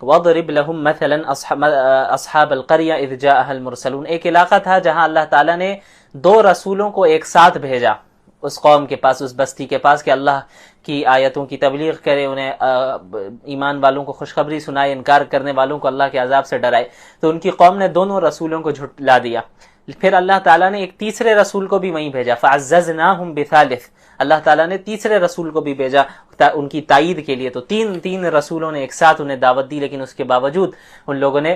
وَضْرِبْ لَهُمْ مَثَلًا اصحاب القریہ اذ جاءها المرسلون، ایک علاقہ تھا جہاں اللہ تعالیٰ نے 2 رسولوں کو ایک ساتھ بھیجا اس قوم کے پاس، اس بستی کے پاس، کہ اللہ کی آیتوں کی تبلیغ کرے، انہیں ایمان والوں کو خوشخبری سنائے، انکار کرنے والوں کو اللہ کے عذاب سے ڈرائے۔ تو ان کی قوم نے دونوں رسولوں کو جھٹلا دیا۔ پھر اللہ تعالیٰ نے ایک تیسرے رسول کو بھی وہیں بھیجا، فَعَزَّزْنَاهُمْ بِثَالِثٍ، اللہ تعالیٰ نے تیسرے رسول کو بھی بھیجا ان کی تائید کے لیے۔ تو تین رسولوں نے ایک ساتھ انہیں دعوت دی، لیکن اس کے باوجود ان لوگوں نے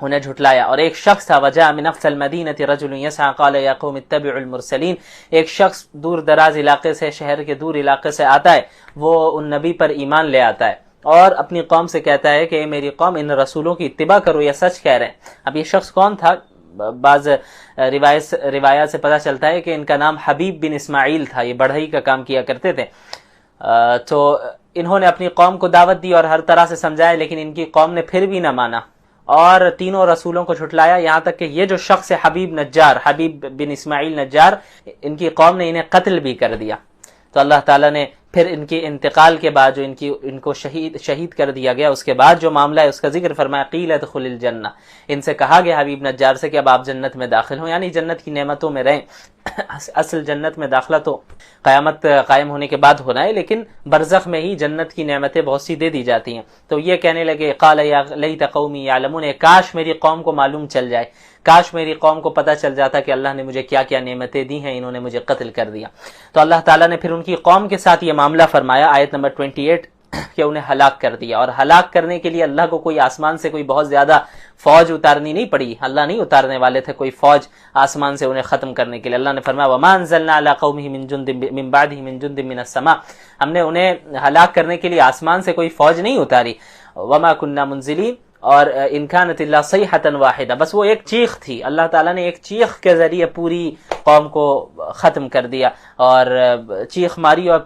انہیں جھٹلایا۔ اور ایک شخص تھا، وَجَاءَ مِنْ أَقْصَى الْمَدِينَةِ رَجُلٌ يَسْعَىٰ قَالَ يَا قَوْمِ اتَّبِعُوا الْمُرْسَلِينَ، ایک شخص دور دراز علاقے سے، شہر کے دور علاقے سے آتا ہے، وہ ان نبی پر ایمان لے آتا ہے اور اپنی قوم سے کہتا ہے کہ اے میری قوم، ان رسولوں کی اتباع کرو، یہ سچ کہہ رہے ہیں۔ اب یہ شخص کون تھا؟ بعض روایات سے پتہ چلتا ہے کہ ان کا نام حبیب بن اسماعیل تھا، یہ بڑھئی کا کام کیا کرتے تھے۔ تو انہوں نے اپنی قوم کو دعوت دی اور ہر طرح سے سمجھایا، لیکن ان کی قوم نے پھر بھی نہ مانا اور تینوں رسولوں کو جھٹلایا، یہاں تک کہ یہ جو شخص ہے حبیب بن اسماعیل نجار، ان کی قوم نے انہیں قتل بھی کر دیا۔ تو اللہ تعالیٰ نے پھر ان کے انتقال کے بعد جو ان کو شہید کر دیا گیا، اس کے بعد جو معاملہ ہے اس کا ذکر فرمایا، قیل ادخل الجنہ، ان سے کہا گیا حبیب نجار سے کہ اب آپ جنت میں داخل ہوں، یعنی جنت کی نعمتوں میں رہیں۔ اصل جنت میں داخلہ تو قیامت قائم ہونے کے بعد ہونا ہے، لیکن برزخ میں ہی جنت کی نعمتیں بہت سی دے دی جاتی ہیں۔ تو یہ کہنے لگے، قال یا لیت قومی یعلمون، کاش میری قوم کو معلوم چل جائے، کاش میری قوم کو پتہ چل جاتا کہ اللہ نے مجھے کیا کیا نعمتیں دی ہیں، انہوں نے مجھے قتل کر دیا۔ تو اللہ تعالیٰ نے پھر ان کی قوم کے ساتھ یہ معاملہ فرمایا، آیت نمبر 28، کہ انہیں ہلاک کر دیا۔ اور ہلاک کرنے کے لیے اللہ کو کوئی آسمان سے کوئی بہت زیادہ فوج اتارنی نہیں پڑی، اللہ نہیں اتارنے والے تھے کوئی فوج آسمان سے انہیں ختم کرنے کے لیے۔ اللہ نے فرمایا وَمَا أَنزَلْنَا عَلَىٰ قَوْمِهِ مِن بَعْدِهِ مِن جُندٍ مِّنَ السَّمَاءِ، ہم نے انہیں ہلاک کرنے کے لیے آسمان سے کوئی فوج نہیں اتاری۔ وَمَا كُنَّا مُنزِلِينَ، اور إِن كَانَتْ إِلَّا صَيْحَةً وَاحِدَةً، بس وہ ایک چیخ تھی، اللہ تعالیٰ نے ایک چیخ کے ذریعے پوری قوم کو ختم کر دیا، اور چیخ ماری، اور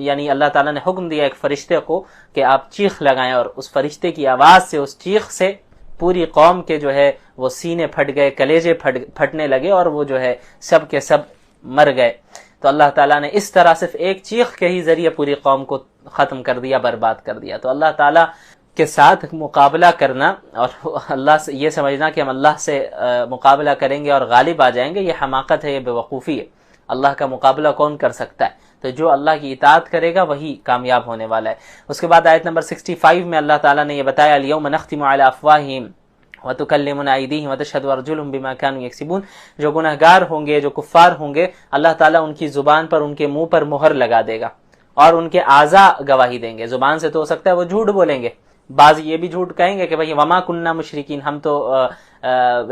یعنی اللہ تعالیٰ نے حکم دیا ایک فرشتے کو کہ آپ چیخ لگائیں، اور اس فرشتے کی آواز سے، اس چیخ سے پوری قوم کے جو ہے وہ سینے پھٹ گئے، کلیجے پھٹنے لگے، اور وہ جو ہے سب کے سب مر گئے۔ تو اللہ تعالیٰ نے اس طرح صرف ایک چیخ کے ہی ذریعے پوری قوم کو ختم کر دیا، برباد کر دیا۔ تو اللہ تعالیٰ کے ساتھ مقابلہ کرنا اور اللہ سے یہ سمجھنا کہ ہم اللہ سے مقابلہ کریں گے اور غالب آ جائیں گے، یہ حماقت ہے، یہ بے وقوفی ہے۔ اللہ کا مقابلہ کون کر سکتا ہے؟ تو جو اللہ کی اطاعت کرے گا وہی کامیاب ہونے والا ہے۔ اس کے بعد آیت نمبر 65 میں اللہ تعالیٰ نے یہ بتایا، اليوم نختم علی افواہہم وتکلمنا ایدیہم وتشہد ارجلہم بما کانوا یکسبون، جو گنہگار ہوں گے، جو کفار ہوں گے، اللہ تعالیٰ ان کی زبان پر، ان کے منہ پر مہر لگا دے گا، اور ان کے اعضاء گواہی دیں گے۔ زبان سے تو ہو سکتا ہے وہ جھوٹ بولیں گے، بعض یہ بھی جھوٹ کہیں گے کہ بھئی وما کننا مشرکین، ہم تو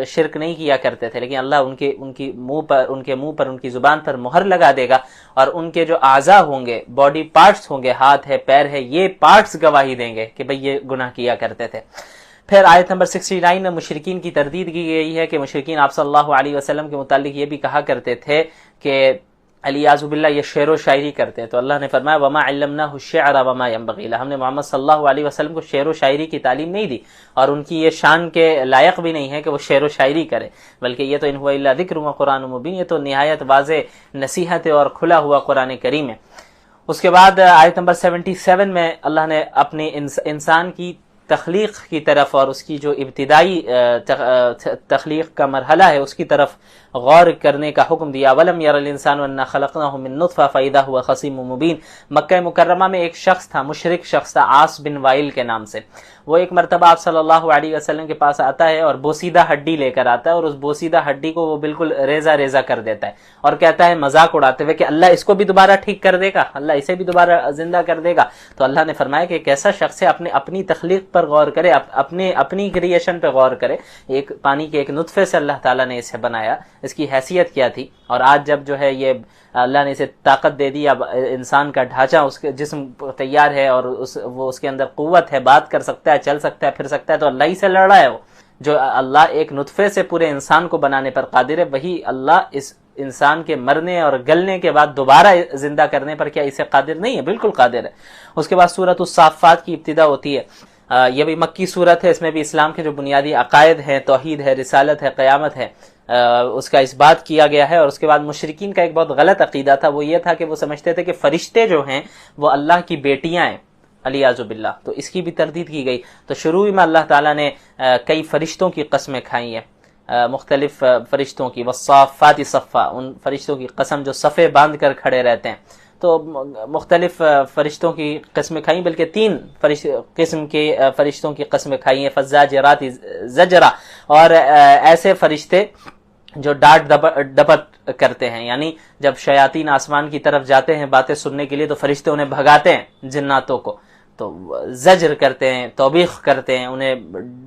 شرک نہیں کیا کرتے تھے، لیکن اللہ ان کے منہ پر ان کی زبان پر مہر لگا دے گا، اور ان کے جو اعضاء ہوں گے، باڈی پارٹس ہوں گے، ہاتھ ہے، پیر ہے، یہ پارٹس گواہی دیں گے کہ بھئی یہ گناہ کیا کرتے تھے۔ پھر آیت نمبر 69 میں مشرکین کی تردید کی گئی ہے کہ مشرکین آپ صلی اللہ علیہ وسلم کے متعلق یہ بھی کہا کرتے تھے کہ علیاذ باللہ یہ شعر و شاعری کرتے ہیں۔ تو اللہ نے فرمایا وما علمناہ الشعر وما ينبغي له، ہم نے محمد صلی اللہ علیہ وسلم کو شعر و شاعری کی تعلیم نہیں دی، اور ان کی یہ شان کے لائق بھی نہیں ہے کہ وہ شعر و شاعری کرے، بلکہ یہ تو ان هو الا ذکر و قرآن مبین، یہ تو نہایت واضح نصیحت اور کھلا ہوا قرآن کریم ہے۔ اس کے بعد آیت نمبر 77 میں اللہ نے اپنی انسان کی تخلیق کی طرف اور اس کی جو ابتدائی تخلیق کا مرحلہ ہے اس کی طرف غور کرنے کا حکم دیا۔ وَلَمْ يَرَ الْإِنسَانُ أَنَّا خَلَقْنَاهُ مِن نُطْفَةٍ فَإِذَا هُوَ خَصِيمٌ مُبِينٌ، مکہ مکرمہ میں ایک شخص تھا، مشرک شخص تھا، عاص بن وائل کے نام سے۔ وہ ایک مرتبہ آپ صلی اللہ علیہ وسلم کے پاس آتا ہے اور بوسیدہ ہڈی لے کر آتا ہے، اور اس بوسیدہ ہڈی کو وہ بالکل ریزہ ریزہ کر دیتا ہے، اور کہتا ہے مذاق اڑاتے ہوئے کہ اللہ اس کو بھی دوبارہ ٹھیک کر دے گا، اللہ اسے بھی دوبارہ زندہ کر دے گا۔ تو اللہ نے فرمایا کہ ایک ایسا شخص ہے اپنی تخلیق پر غور کرے، اپنی کریشن پہ غور کرے۔ ایک پانی کے ایک نطفے سے اللہ تعالیٰ نے اسے بنایا، اس کی حیثیت کیا تھی، اور آج جب جو ہے یہ اللہ نے اسے طاقت دے دی، اب انسان کا ڈھانچہ، اس کے جسم تیار ہے، اور وہ اس کے اندر قوت ہے، بات کر سکتا ہے، چل سکتا ہے، پھر سکتا ہے، تو اللہ ہی سے لڑ رہا ہے۔ وہ جو اللہ ایک نطفے سے پورے انسان کو بنانے پر قادر ہے، وہی اللہ اس انسان کے مرنے اور گلنے کے بعد دوبارہ زندہ کرنے پر کیا اسے قادر نہیں ہے؟ بالکل قادر ہے۔ اس کے بعد سورۃ الصافات کی ابتدا ہوتی ہے، یہ بھی مکی صورت ہے، اس میں بھی اسلام کے جو بنیادی عقائد ہیں، توحید ہے، رسالت ہے، قیامت ہے، اس کا اس بات کیا گیا ہے۔ اور اس کے بعد مشرکین کا ایک بہت غلط عقیدہ تھا، وہ یہ تھا کہ وہ سمجھتے تھے کہ فرشتے جو ہیں وہ اللہ کی بیٹیاں ہیں، الیاذ باللہ، تو اس کی بھی تردید کی گئی۔ تو شروع میں اللہ تعالیٰ نے کئی فرشتوں کی قسمیں کھائی ہیں، مختلف فرشتوں کی، والصافات صفا، ان فرشتوں کی قسم جو صفے باندھ کر کھڑے رہتے ہیں، تو مختلف فرشتوں کی قسمیں کھائیں، بلکہ 3 قسم کے فرشتوں کی قسمیں کھائی ہیں، فزاجرات زجرا، اور ایسے فرشتے جو ڈانٹ ڈپٹ کرتے ہیں، یعنی جب شیاطین آسمان کی طرف جاتے ہیں باتیں سننے کے لیے تو فرشتے انہیں بھگاتے ہیں جناتوں کو، تو زجر کرتے ہیں، توبیخ کرتے ہیں، انہیں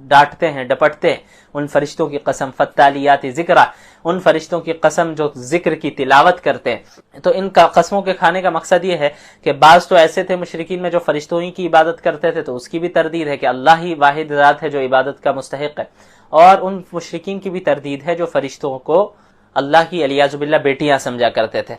ڈانٹتے ہیں، ڈپٹتے ہیں۔ ان فرشتوں کی قسم، فتالیات ذکرہ، ان فرشتوں کی قسم جو ذکر کی تلاوت کرتے ہیں۔ تو ان کا قسموں کے کھانے کا مقصد یہ ہے کہ بعض تو ایسے تھے مشرکین میں جو فرشتوں ہی کی عبادت کرتے تھے، تو اس کی بھی تردید ہے کہ اللہ ہی واحد ذات ہے جو عبادت کا مستحق ہے، اور ان مشرکین کی بھی تردید ہے جو فرشتوں کو اللہ کی الیاذ باللہ بیٹیاں سمجھا کرتے تھے۔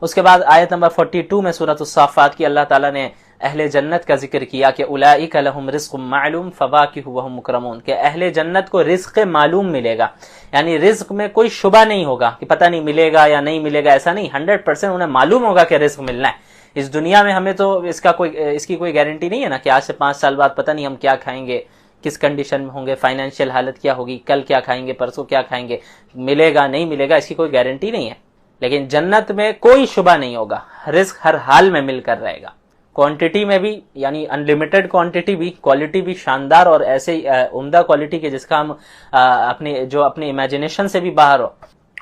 اس کے بعد آیت نمبر 42 میں سورۃ الصافات کی اللہ تعالیٰ نے اہل جنت کا ذکر کیا کہ اولئک لہم رزق معلوم فواکہ وہم مکرمون، کہ اہل جنت کو رزق معلوم ملے گا، یعنی رزق میں کوئی شبہ نہیں ہوگا کہ پتہ نہیں ملے گا یا نہیں ملے گا، ایسا نہیں، 100% انہیں معلوم ہوگا کہ رزق ملنا ہے۔ اس دنیا میں ہمیں تو اس کی کوئی گارنٹی نہیں ہے نا کہ آج سے 5 سال بعد پتہ نہیں ہم کیا کھائیں گے، کس کنڈیشن میں ہوں گے، فائنینشیل حالت کیا ہوگی، کل کیا کھائیں گے، پرسوں کیا کھائیں گے، ملے گا نہیں ملے گا، اس کی کوئی گارنٹی نہیں ہے۔ لیکن جنت میں کوئی شبہ نہیں ہوگا، رزق ہر حال میں مل کر رہے گا، کوانٹٹی میں بھی، یعنی ان لمیٹڈ کوانٹٹی بھی، کوالٹی بھی شاندار اور ایسے عمدہ کوالٹی کے جس کا ہم اپنی امیجنیشن سے بھی باہر ہو،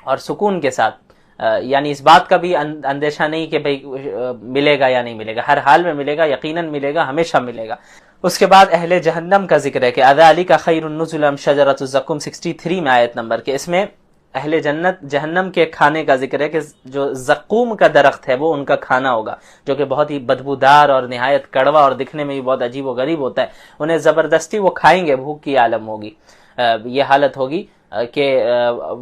اور سکون کے ساتھ، یعنی اس بات کا بھی اندیشہ نہیں کہ بھئی ملے گا یا نہیں ملے گا، ہر حال میں ملے گا، یقیناً ملے گا، ہمیشہ ملے گا۔ اس کے بعد اہل جہنم کا ذکر ہے کہ اذالک خیر النزل ام شجرۃ الزقوم 63 میں آیت نمبر کے، اس میں اہل جہنم کے کھانے کا ذکر ہے کہ جو زقوم کا درخت ہے وہ ان کا کھانا ہوگا، جو کہ بہت ہی بدبودار اور نہایت کڑوا اور دکھنے میں بھی بہت عجیب و غریب ہوتا ہے۔ انہیں زبردستی وہ کھائیں گے، بھوک کی عالم ہوگی، یہ حالت ہوگی کہ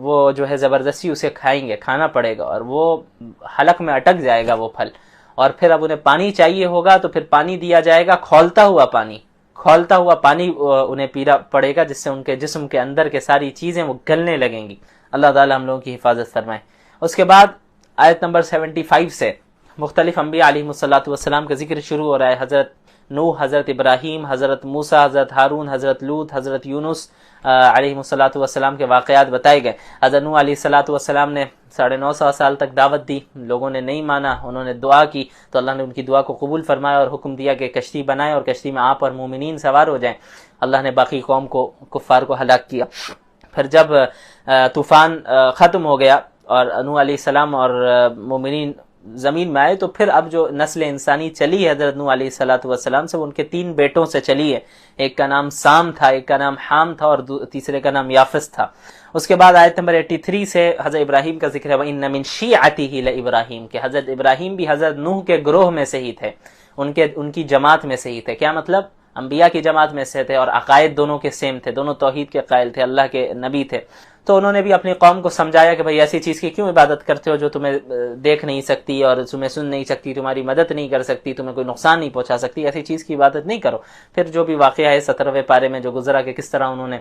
وہ جو ہے زبردستی اسے کھائیں گے، کھانا پڑے گا، اور وہ حلق میں اٹک جائے گا وہ پھل، اور پھر اب انہیں پانی چاہیے ہوگا تو پھر پانی دیا جائے گا، کھولتا ہوا پانی انہیں پینا پڑے گا، جس سے ان کے جسم کے اندر کے ساری چیزیں وہ گلنے لگیں گی۔ اللہ تعالی ہم لوگوں کی حفاظت فرمائے۔ اس کے بعد آیت نمبر 75 سے مختلف انبیاء علیہ الصلوۃ والسلام کا ذکر شروع ہو رہا ہے۔ حضرت نوح، حضرت ابراہیم، حضرت موسیٰ، حضرت ہارون، حضرت لوط، حضرت یونس علیہ الصلوۃ والسلام کے واقعات بتائے گئے۔ حضرت نوح علیہ الصلوۃ والسلام نے 950 سال تک دعوت دی، لوگوں نے نہیں مانا، انہوں نے دعا کی تو اللہ نے ان کی دعا کو قبول فرمایا اور حکم دیا کہ کشتی بنائیں اور کشتی میں آپ اور مومنین سوار ہو جائیں۔ اللہ نے باقی قوم کو، کفار کو ہلاک کیا۔ پھر جب طوفان ختم ہو گیا اور نوح علیہ السلام اور مومنین زمین میں آئے، تو پھر اب جو نسل انسانی چلی ہے حضرت نوح علیہ الصلوۃ والسلام سے، وہ ان کے 3 بیٹوں سے چلی ہے، ایک کا نام سام تھا، ایک کا نام حام تھا، اور تیسرے کا نام یافس تھا۔ اس کے بعد آیت نمبر 83 سے حضرت ابراہیم کا ذکر ہے، وَإِنَّ مِن شِيعَتِهِ لَإِبْرَاهِيمَ، کہ حضرت ابراہیم بھی حضرت نوح کے گروہ میں سے ہی تھے، ان کی جماعت میں سے ہی تھے۔ کیا مطلب؟ انبیاء کی جماعت میں سے تھے، اور عقائد دونوں کے سیم تھے، دونوں توحید کے قائل تھے، اللہ کے نبی تھے۔ تو انہوں نے بھی اپنی قوم کو سمجھایا کہ بھئی ایسی چیز کی کیوں عبادت کرتے ہو جو تمہیں دیکھ نہیں سکتی اور تمہیں سن نہیں سکتی، تمہاری مدد نہیں کر سکتی، تمہیں کوئی نقصان نہیں پہنچا سکتی، ایسی چیز کی عبادت نہیں کرو۔ پھر جو بھی واقعہ ہے 17ویں پارے میں جو گزرا کہ کس طرح انہوں نے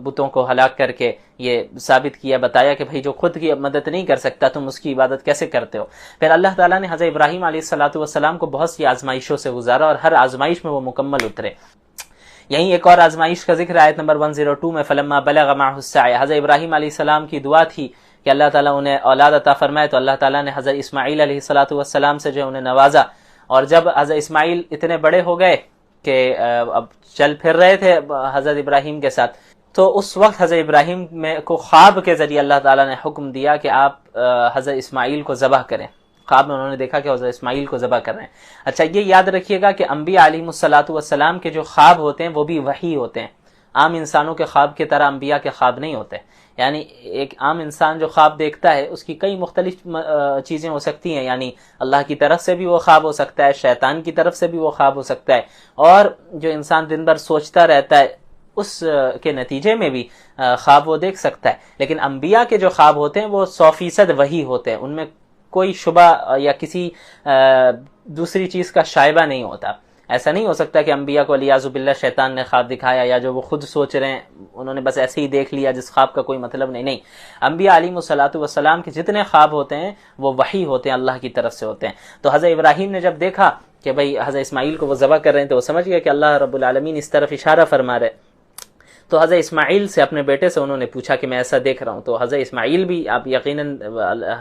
بتوں کو ہلاک کر کے یہ ثابت کیا، بتایا کہ بھئی جو خود کی مدد نہیں کر سکتا تم اس کی عبادت کیسے کرتے ہو۔ پھر اللہ تعالیٰ نے حضرت ابراہیم علیہ الصلوۃ والسلام کو بہت سی آزمائشوں سے گزارا، اور ہر آزمائش میں وہ مکمل اترے۔ یہیں ایک اور آزمائش کا ذکر آیت نمبر 102 میں، فلما بلغ معه السعی، حضرت ابراہیم علیہ السلام کی دعا تھی کہ اللہ تعالیٰ انہیں اولاد عطا فرمائے، تو اللہ تعالیٰ نے حضرت اسماعیل علیہ الصلوۃ والسلام سے جو انہیں نوازا، اور جب حضرت اسماعیل اتنے بڑے ہو گئے کہ اب چل پھر رہے تھے حضرت ابراہیم کے ساتھ، تو اس وقت حضرت ابراہیم کو خواب کے ذریعے اللہ تعالیٰ نے حکم دیا کہ آپ حضرت اسماعیل کو ذبح کریں۔ خواب میں انہوں نے دیکھا کہ حضرت اسماعیل کو ذبح کر رہے ہیں۔ اچھا، یہ یاد رکھیے گا کہ انبیاء علیہ الصلوۃ والسلام کے جو خواب ہوتے ہیں وہ بھی وحی ہوتے ہیں، عام انسانوں کے خواب کی طرح انبیاء کے خواب نہیں ہوتے۔ یعنی ایک عام انسان جو خواب دیکھتا ہے اس کی کئی مختلف چیزیں ہو سکتی ہیں، یعنی اللہ کی طرف سے بھی وہ خواب ہو سکتا ہے، شیطان کی طرف سے بھی وہ خواب ہو سکتا ہے، اور جو انسان دن بھر سوچتا رہتا ہے اس کے نتیجے میں بھی خواب وہ دیکھ سکتا ہے۔ لیکن انبیاء کے جو خواب ہوتے ہیں وہ 100% وحی ہوتے ہیں، ان میں کوئی شبہ یا کسی دوسری چیز کا شائبہ نہیں ہوتا۔ ایسا نہیں ہو سکتا کہ انبیاء کو علیاذ باللہ شیطان نے خواب دکھایا، یا جو وہ خود سوچ رہے ہیں انہوں نے بس ایسے ہی دیکھ لیا جس خواب کا کوئی مطلب نہیں۔ انبیاء علیہ الصلوۃ والسلام کے جتنے خواب ہوتے ہیں وہ وحی ہوتے ہیں، اللہ کی طرف سے ہوتے ہیں۔ تو حضرت ابراہیم نے جب دیکھا کہ بھائی حضرت اسماعیل کو وہ ذبح کر رہے ہیں تو وہ سمجھ گیا کہ اللہ رب العالمین اس طرف اشارہ فرما رہے. تو حضرت اسماعیل سے اپنے بیٹے سے انہوں نے پوچھا کہ میں ایسا دیکھ رہا ہوں. تو حضرت اسماعیل بھی آپ یقیناً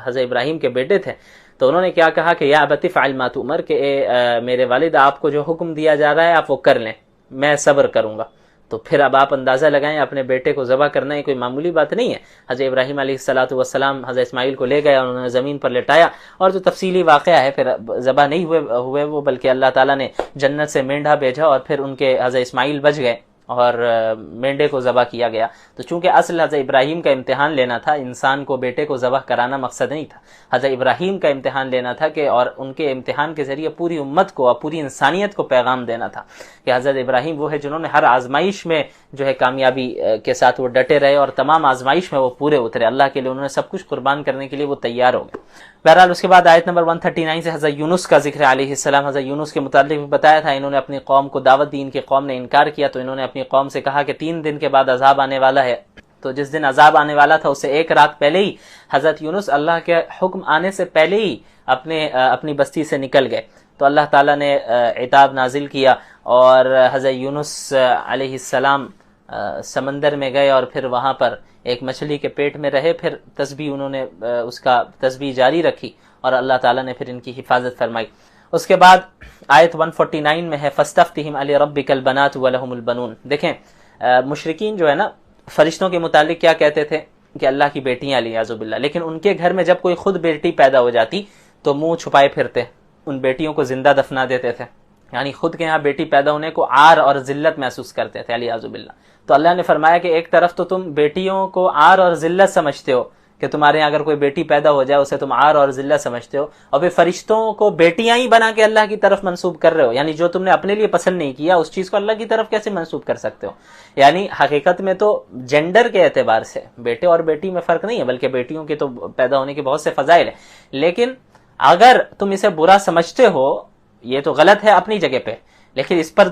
حضرت ابراہیم کے بیٹے تھے, تو انہوں نے کیا کہا کہ یا ابت افعل ما تؤمر, کہ میرے والد آپ کو جو حکم دیا جا رہا ہے آپ وہ کر لیں, میں صبر کروں گا. تو پھر اب آپ اندازہ لگائیں اپنے بیٹے کو ذبح کرنا یہ کوئی معمولی بات نہیں ہے. حضرت ابراہیم علیہ السلام حضرت اسماعیل کو لے گئے اور انہوں نے زمین پر لٹایا, اور جو تفصیلی واقعہ ہے پھر ذبح نہیں ہوئے وہ, بلکہ اللہ تعالیٰ نے جنت سے مینڈھا بھیجا اور پھر ان کے حضرت اسماعیل بچ گئے اور مینڈے کو ذبح کیا گیا. تو چونکہ اصل حضرت ابراہیم کا امتحان لینا تھا, انسان کو بیٹے کو ذبح کرانا مقصد نہیں تھا. حضرت ابراہیم کا امتحان لینا تھا کہ اور ان کے امتحان کے ذریعے پوری امت کو اور پوری انسانیت کو پیغام دینا تھا کہ حضرت ابراہیم وہ ہے جنہوں نے ہر آزمائش میں جو ہے کامیابی کے ساتھ وہ ڈٹے رہے اور تمام آزمائش میں وہ پورے اترے. اللہ کے لیے انہوں نے سب کچھ قربان کرنے کے لیے وہ تیار ہو گئے. بہرحال اس کے بعد آیت نمبر 139 سے حضرت یونس کا ذکر علیہ السلام. حضرت یونس کے متعلق بھی بتایا تھا, انہوں نے اپنی قوم کو دعوت دی, ان کی قوم نے انکار کیا, تو انہوں نے اپنی قوم سے کہا کہ 3 دن کے بعد عذاب آنے والا ہے. تو جس دن عذاب آنے والا تھا اس سے 1 رات پہلے ہی حضرت یونس اللہ کے حکم آنے سے پہلے ہی اپنی بستی سے نکل گئے. تو اللہ تعالیٰ نے عتاب نازل کیا اور حضرت یونس علیہ السلام سمندر میں گئے اور پھر وہاں پر ایک مچھلی کے پیٹ میں رہے. پھر تسبیح انہوں نے اس کا تسبیح جاری رکھی اور اللہ تعالیٰ نے پھر ان کی حفاظت فرمائی. اس کے بعد آیت 149 میں ہے فَاسْتَفْتِهِمْ عَلِرَبِّكَ الْبَنَاتُ وَلَهُمُ الْبَنُونَ. دیکھیں مشرکین جو ہے نا فرشتوں کے متعلق کیا کہتے تھے کہ اللہ کی بیٹیاں علیاذ باللہ, لیکن ان کے گھر میں جب کوئی خود بیٹی پیدا ہو جاتی تو منہ چھپائے پھرتے, ان بیٹیوں کو زندہ دفنا دیتے تھے, یعنی خود کے ہاں بیٹی پیدا ہونے کو عار اور ذلت محسوس کرتے تھے علیاذ باللہ. تو اللہ نے فرمایا کہ ایک طرف تو تم بیٹیوں کو عار اور ذلت سمجھتے ہو کہ تمہارے یہاں اگر کوئی بیٹی پیدا ہو جائے اسے تم عار اور ذلت سمجھتے ہو, اور پھر فرشتوں کو بیٹیاں ہی بنا کے اللہ کی طرف منسوب کر رہے ہو. یعنی جو تم نے اپنے لیے پسند نہیں کیا اس چیز کو اللہ کی طرف کیسے منسوب کر سکتے ہو؟ یعنی حقیقت میں تو جینڈر کے اعتبار سے بیٹے اور بیٹی میں فرق نہیں ہے, بلکہ بیٹیوں کے تو پیدا ہونے کے بہت سے فضائل ہیں. لیکن اگر تم اسے برا سمجھتے ہو یہ تو غلط ہے اپنی جگہ پہ, لیکن اس پر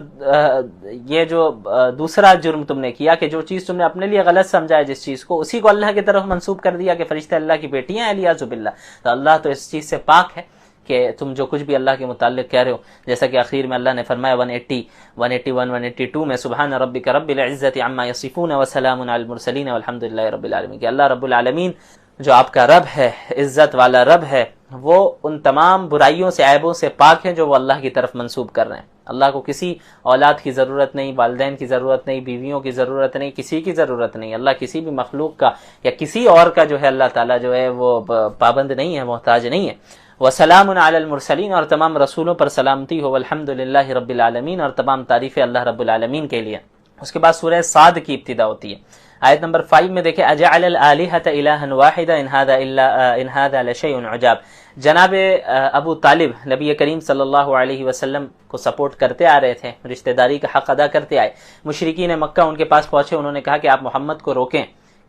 یہ جو دوسرا جرم تم نے کیا کہ جو چیز تم نے اپنے لیے غلط سمجھا ہے جس چیز کو, اسی کو اللہ کی طرف منسوب کر دیا کہ فرشتے اللہ کی بیٹیاں علیاذ باللہ. تو اللہ تو اس چیز سے پاک ہے کہ تم جو کچھ بھی اللہ کے متعلق کہہ رہے ہو, جیسا کہ آخر میں اللہ نے فرمایا 180 181 182 میں سبحان ربک رب العزت عما یصفون وسلام علی المرسلین والحمد للہ رب العالمین, کہ اللہ رب العالمین جو آپ کا رب ہے, عزت والا رب ہے, وہ ان تمام برائیوں سے عیبوں سے پاک ہیں جو وہ اللہ کی طرف منسوب کر رہے ہیں. اللہ کو کسی اولاد کی ضرورت نہیں, والدین کی ضرورت نہیں, بیویوں کی ضرورت نہیں, کسی کی ضرورت نہیں. اللہ کسی بھی مخلوق کا یا کسی اور کا جو ہے اللہ تعالیٰ جو ہے وہ پابند نہیں ہے, محتاج نہیں ہے. وسلام علی المرسلین, اور تمام رسولوں پر سلامتی ہو, والحمد للہ رب العالمین, اور تمام تعریفیں اللہ رب العالمین کے لیے. اس کے بعد سورہ صاد کی ابتدا ہوتی ہے. آیت نمبر 5 میں دیکھیں اجعل الالہۃ الہا واحدا ان ھذا لشیء عجاب. جناب ابو طالب نبی کریم صلی اللہ علیہ وسلم کو سپورٹ کرتے آ رہے تھے, رشتہ داری کا حق ادا کرتے آئے. مشرکین مکہ ان کے پاس پہنچے, انہوں نے کہا کہ آپ محمد کو روکیں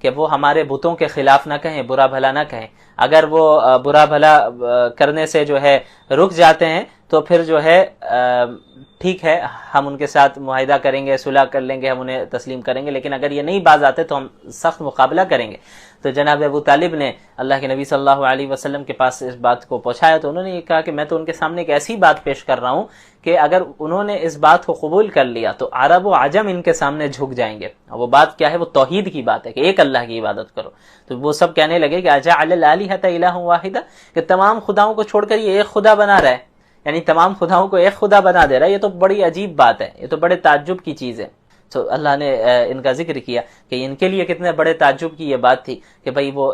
کہ وہ ہمارے بتوں کے خلاف نہ کہیں, برا بھلا نہ کہیں. اگر وہ برا بھلا کرنے سے جو ہے رک جاتے ہیں تو پھر جو ہے ٹھیک ہے ہم ان کے ساتھ معاہدہ کریں گے, صلح کر لیں گے, ہم انہیں تسلیم کریں گے, لیکن اگر یہ نہیں باز آتے تو ہم سخت مقابلہ کریں گے. تو جناب ابو طالب نے اللہ کے نبی صلی اللہ علیہ وسلم کے پاس اس بات کو پہنچایا, تو انہوں نے یہ کہا کہ میں تو ان کے سامنے ایک ایسی بات پیش کر رہا ہوں کہ اگر انہوں نے اس بات کو قبول کر لیا تو عرب و عجم ان کے سامنے جھک جائیں گے. وہ بات کیا ہے؟ وہ توحید کی بات ہے کہ ایک اللہ کی عبادت کرو. تو وہ سب کہنے لگے کہ اجعل الالہۃ الہا واحدا, کہ تمام خداؤں کو چھوڑ کر یہ ایک خدا بنا رہا ہے, یعنی تمام خداؤں کو ایک خدا بنا دے رہا ہے. یہ تو بڑی عجیب بات ہے, یہ تو بڑے تعجب کی چیز ہے. تو اللہ نے ان کا ذکر کیا کہ ان کے لیے کتنے بڑے تعجب کی یہ بات تھی کہ بھئی وہ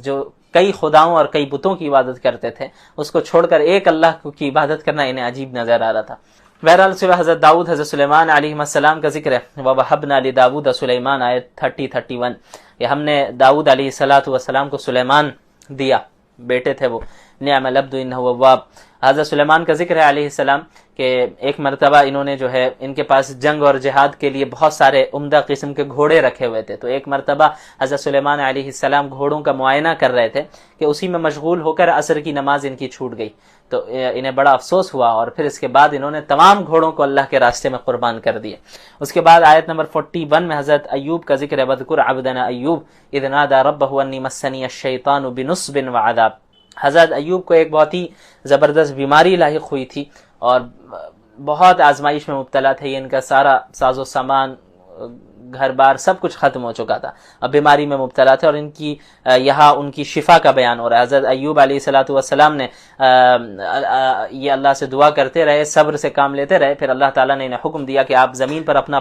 جو کئی خداؤں اور کئی بتوں کی عبادت کرتے تھے اس کو چھوڑ کر ایک اللہ کی عبادت کرنا انہیں عجیب نظر آ رہا تھا. بہرحال صبح حضرت داؤد حضرت سلیمان علیہ السلام کا ذکر ہے. وَوَهَبْنَا لِدَاوُودَ سُلَيْمَانَ آیت 30-31, کہ ہم نے داؤد علیہ السلام کو سلیمان دیا, بیٹے تھے وہ. نعم العبد انہ اواب. حضرت سلیمان کا ذکر ہے علیہ السلام کہ ایک مرتبہ انہوں نے جو ہے ان کے پاس جنگ اور جہاد کے لیے بہت سارے عمدہ قسم کے گھوڑے رکھے ہوئے تھے. تو ایک مرتبہ حضرت سلیمان علیہ السلام گھوڑوں کا معائنہ کر رہے تھے کہ اسی میں مشغول ہو کر عصر کی نماز ان کی چھوٹ گئی. تو انہیں بڑا افسوس ہوا اور پھر اس کے بعد انہوں نے تمام گھوڑوں کو اللہ کے راستے میں قربان کر دیے. اس کے بعد آیت نمبر 41 میں حضرت ایوب کا ذکر ہے. وَاذْكُرْ عَبْدَنَا ایوب اذ نادى ربه انی مسنی الشیطان بنصب وعذاب. حضرت ایوب کو ایک بہت ہی زبردست بیماری لاحق ہوئی تھی اور بہت آزمائش میں مبتلا تھے. یہ ان کا سارا ساز و سامان، گھر بار سب کچھ ختم ہو چکا تھا. اب بیماری میں مبتلا تھے اور ان کی یہاں ان کی شفا کا بیان ہو رہا ہے. حضرت ایوب علیہ الصلوۃ والسلام نے یہ اللہ سے دعا کرتے رہے، صبر سے کام لیتے رہے. پھر اللہ تعالیٰ نے انہیں حکم دیا کہ آپ زمین پر اپنا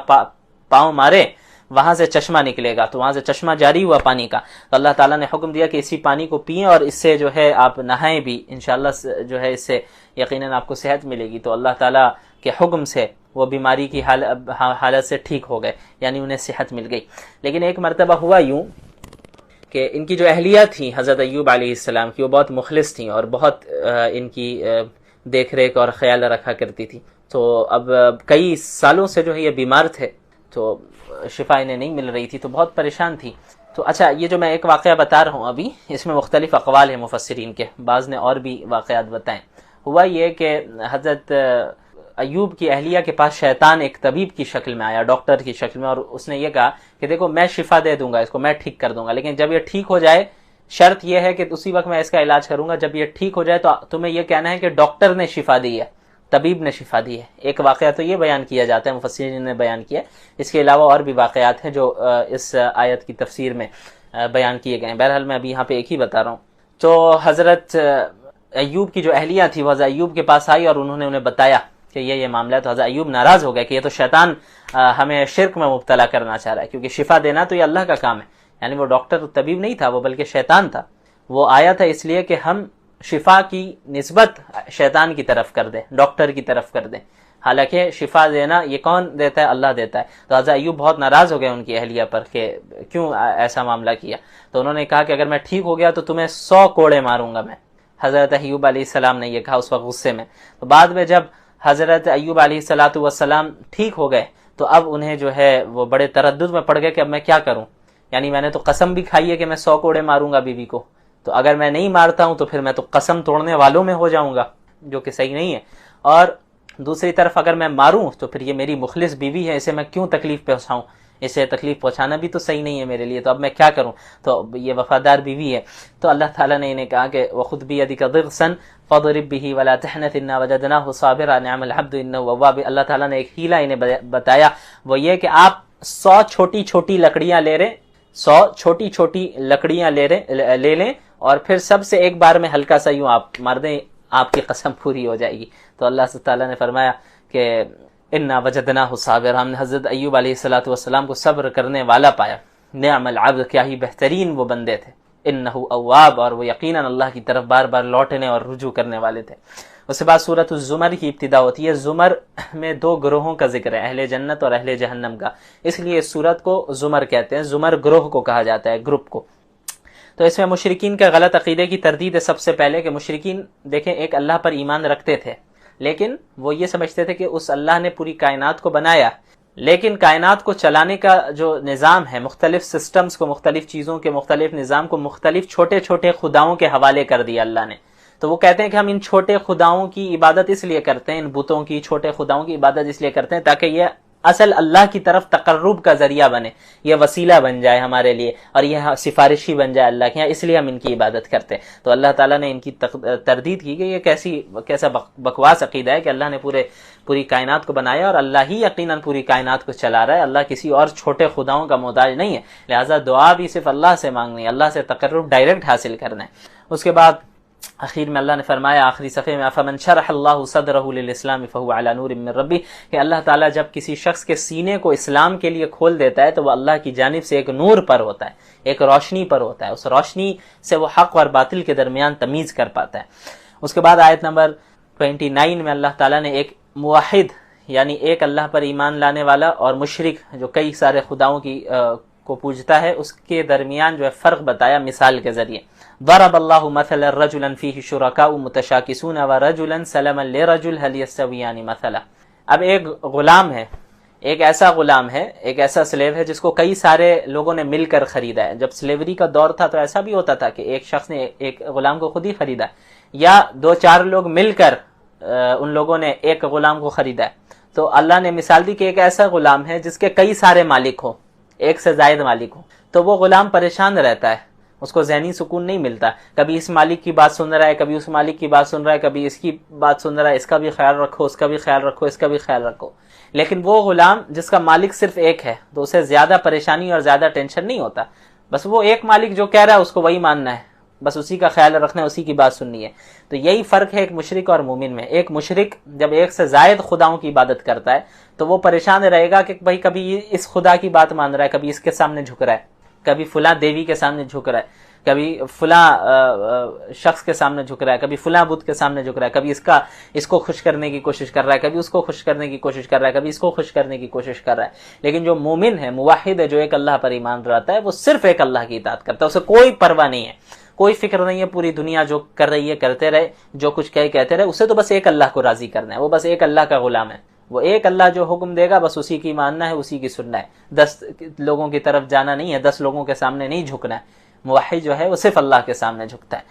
پاؤں مارے، وہاں سے چشمہ نکلے گا. تو وہاں سے چشمہ جاری ہوا پانی کا. تو اللہ تعالیٰ نے حکم دیا کہ اسی پانی کو پئیں اور اس سے جو ہے آپ نہائیں بھی، انشاءاللہ جو ہے اس سے یقیناً آپ کو صحت ملے گی. تو اللہ تعالیٰ کے حکم سے وہ بیماری کی حالت سے ٹھیک ہو گئے، یعنی انہیں صحت مل گئی. لیکن ایک مرتبہ ہوا یوں کہ ان کی جو اہلیہ تھیں حضرت ایوب علیہ السلام کی، وہ بہت مخلص تھیں اور بہت ان کی دیکھ ریکھ اور خیال رکھا کرتی تھی. تو اب کئی سالوں سے جو ہے یہ بیمار تھے، تو شفا انہیں نہیں مل رہی تھی، تو بہت پریشان تھی. تو اچھا، یہ جو میں ایک واقعہ بتا رہا ہوں ابھی، اس میں مختلف اقوال ہیں مفسرین کے، بعض نے اور بھی واقعات بتائیں. ہوا یہ کہ حضرت ایوب کی اہلیہ کے پاس شیطان ایک طبیب کی شکل میں آیا، ڈاکٹر کی شکل میں، اور اس نے یہ کہا کہ دیکھو میں شفا دے دوں گا اس کو، میں ٹھیک کر دوں گا، لیکن جب یہ ٹھیک ہو جائے شرط یہ ہے کہ اسی وقت میں اس کا علاج کروں گا. جب یہ ٹھیک ہو جائے تو تمہیں یہ کہنا ہے کہ ڈاکٹر نے شفا دی ہے، طبیب نے شفا دی ہے. ایک واقعہ تو یہ بیان کیا جاتا ہے، مفسرین نے بیان کیا. اس کے علاوہ اور بھی واقعات ہیں جو اس آیت کی تفسیر میں بیان کیے گئے ہیں. بہرحال میں ابھی یہاں پہ ایک ہی بتا رہا ہوں. تو حضرت ایوب کی جو اہلیہ تھی وہ حضرت ایوب کے پاس آئی اور انہوں نے انہیں بتایا کہ یہ معاملہ ہے. تو حضرت ایوب ناراض ہو گئے کہ یہ تو شیطان ہمیں شرک میں مبتلا کرنا چاہ رہا ہے، کیونکہ شفا دینا تو یہ اللہ کا کام ہے. یعنی وہ ڈاکٹر طبیب نہیں تھا، وہ بلکہ شیطان تھا. وہ آیا تھا اس لیے کہ ہم شفا کی نسبت شیطان کی طرف کر دیں، ڈاکٹر کی طرف کر دیں، حالانکہ شفا دینا یہ کون دیتا ہے؟ اللہ دیتا ہے. تو حضرت ایوب بہت ناراض ہو گئے ان کی اہلیہ پر کہ کیوں ایسا معاملہ کیا. تو انہوں نے کہا کہ اگر میں ٹھیک ہو گیا تو تمہیں 100 کوڑے ماروں گا میں. حضرت ایوب علیہ السلام نے یہ کہا اس وقت غصے میں. تو بعد میں جب حضرت ایوب علیہ الصلوۃ والسلام ٹھیک ہو گئے تو اب انہیں جو ہے وہ بڑے تردد میں پڑ گئے کہ اب میں کیا کروں. یعنی میں نے تو قسم بھی کھائی ہے کہ میں 100 کوڑے ماروں گا بیوی کو، تو اگر میں نہیں مارتا ہوں تو پھر میں تو قسم توڑنے والوں میں ہو جاؤں گا، جو کہ صحیح نہیں ہے. اور دوسری طرف اگر میں ماروں تو پھر یہ میری مخلص بیوی ہے، اسے میں کیوں تکلیف پہنچاؤں، اسے تکلیف پہنچانا بھی تو صحیح نہیں ہے میرے لیے. تو اب میں کیا کروں؟ تو یہ وفادار بیوی ہے. تو اللہ تعالیٰ نے انہیں کہا کہ وَخُذْ بِيَدِكَ ضِغْثًا فَاضْرِب بِهِ وَلَا تَحْنَثْ إِنَّا وَجَدْنَاهُ صَابِرًا نِعْمَ الْعَبْدُ إِنَّهُ أَوَّابٌ. اللہ تعالیٰ نے ایک ہیلا انہیں بتایا، وہ یہ کہ آپ 100 چھوٹی چھوٹی لکڑیاں لے رہے، 100 چھوٹی چھوٹی لکڑیاں لے لیں اور پھر سب سے ایک بار میں ہلکا سا یوں آپ مار دیں، آپ کی قسم پوری ہو جائے گی. تو اللہ تعالیٰ نے فرمایا کہ انا وجدناہ صابرا، ہم نے حضرت ایوب علیہ الصلوۃ والسلام کو صبر کرنے والا پایا. نعم العبد، کیا ہی بہترین وہ بندے تھے. انہ اواب، اور وہ یقیناً اللہ کی طرف بار بار لوٹنے اور رجوع کرنے والے تھے. اس کے بعد سورۃ الزمر کی ابتدا ہوتی ہے. زمر میں 2 گروہوں کا ذکر ہے، اہل جنت اور اہل جہنم کا، اس لیے اس سورت کو زمر کہتے ہیں. زمر گروہ کو کہا جاتا ہے، گروپ کو. تو اس میں مشرکین کا غلط عقیدے کی تردید ہے. سب سے پہلے کہ مشرکین دیکھیں ایک اللہ پر ایمان رکھتے تھے، لیکن وہ یہ سمجھتے تھے کہ اس اللہ نے پوری کائنات کو بنایا، لیکن کائنات کو چلانے کا جو نظام ہے، مختلف سسٹمز کو، مختلف چیزوں کے مختلف نظام کو مختلف چھوٹے چھوٹے خداؤں کے حوالے کر دیا اللہ نے. تو وہ کہتے ہیں کہ ہم ان چھوٹے خداؤں کی عبادت اس لیے کرتے ہیں، ان بتوں کی، چھوٹے خداؤں کی عبادت اس لیے کرتے ہیں تاکہ یہ اصل اللہ کی طرف تقرب کا ذریعہ بنے، یہ وسیلہ بن جائے ہمارے لیے، اور یہ سفارشی بن جائے اللہ کے یہاں، اس لیے ہم ان کی عبادت کرتے ہیں. تو اللہ تعالیٰ نے ان کی تردید کی کہ یہ کیسا بکواس عقیدہ ہے کہ اللہ نے پوری کائنات کو بنایا اور اللہ ہی یقیناً پوری کائنات کو چلا رہا ہے، اللہ کسی اور چھوٹے خداؤں کا محتاج نہیں ہے، لہٰذا دعا بھی صرف اللہ سے مانگنی ہے، اللہ سے تقرب ڈائریکٹ حاصل کرنا ہے. اس کے بعد اخیر میں اللہ نے فرمایا آخری صفحے میں فمن شرح اللہ صدرہ للاسلام فهو علی نور من ربہ، کہ اللہ تعالیٰ جب کسی شخص کے سینے کو اسلام کے لیے کھول دیتا ہے تو وہ اللہ کی جانب سے ایک نور پر ہوتا ہے، ایک روشنی پر ہوتا ہے، اس روشنی سے وہ حق اور باطل کے درمیان تمیز کر پاتا ہے. اس کے بعد آیت نمبر 29 میں اللہ تعالیٰ نے ایک موحد یعنی ایک اللہ پر ایمان لانے والا اور مشرک جو کئی سارے خداؤں کو پوجتا ہے، اس کے درمیان جو ہے فرق بتایا مثال کے ذریعے. ضرب اللہ مثلا رجلا فیہ شرکاء متشاکسون ورجلا سلما لرجل هل یستویان مثلا. اب ایک غلام ہے، ایک ایسا غلام ہے، ایک ایسا سلیو ہے جس کو کئی سارے لوگوں نے مل کر خریدا ہے. جب سلیوری کا دور تھا تو ایسا بھی ہوتا تھا کہ ایک شخص نے ایک غلام کو خود ہی خریدا یا 2-4 لوگ مل کر ان لوگوں نے ایک غلام کو خریدا ہے. تو اللہ نے مثال دی کہ ایک ایسا غلام ہے جس کے کئی سارے مالک ہوں، ایک سے زائد مالک ہوں. تو وہ غلام پریشان رہتا ہے، اس کو ذہنی سکون نہیں ملتا. کبھی اس مالک کی بات سن رہا ہے، کبھی اس مالک کی بات سن رہا ہے، کبھی اس کی بات سن رہا ہے، اس کا بھی خیال رکھو، اس کا بھی خیال رکھو، اس کا بھی خیال رکھو. لیکن وہ غلام جس کا مالک صرف ایک ہے تو اسے زیادہ پریشانی اور زیادہ ٹینشن نہیں ہوتا. بس وہ ایک مالک جو کہہ رہا ہے اس کو وہی ماننا ہے، بس اسی کا خیال رکھنا ہے، اسی کی بات سننی ہے. تو یہی فرق ہے ایک مشرک اور مومن میں. ایک مشرک جب ایک سے زائد خداؤں کی عبادت کرتا ہے تو وہ پریشان رہے گا کہ بھائی کبھی اس خدا کی بات مان رہا ہے، کبھی اس کے سامنے جھک رہا ہے، کبھی فلاں دیوی کے سامنے جھک رہا ہے، کبھی فلاں شخص کے سامنے جھک رہا ہے، کبھی فلاں بت کے سامنے جھک رہا ہے، کبھی اس کو خوش کرنے کی کوشش کر رہا ہے، کبھی اس کو خوش کرنے کی کوشش کر رہا ہے، کبھی اس کو خوش کرنے کی کوشش کر رہا ہے. لیکن جو مومن ہے، موحد ہے، جو ایک اللہ پر ایمان رہتا ہے، وہ صرف ایک اللہ کی اطاعت کرتا ہے، اسے کوئی پرواہ نہیں ہے، کوئی فکر نہیں ہے پوری دنیا جو کر رہی ہے کرتے رہے، جو کچھ کہتے رہے، اسے تو بس ایک اللہ کو راضی کرنا ہے. وہ بس ایک اللہ کا غلام ہے. وہ ایک اللہ جو حکم دے گا بس اسی کی ماننا ہے، اسی کی سننا ہے. 10 لوگوں کی طرف جانا نہیں ہے، 10 لوگوں کے سامنے نہیں جھکنا ہے. موحد جو ہے وہ صرف اللہ کے سامنے جھکتا ہے.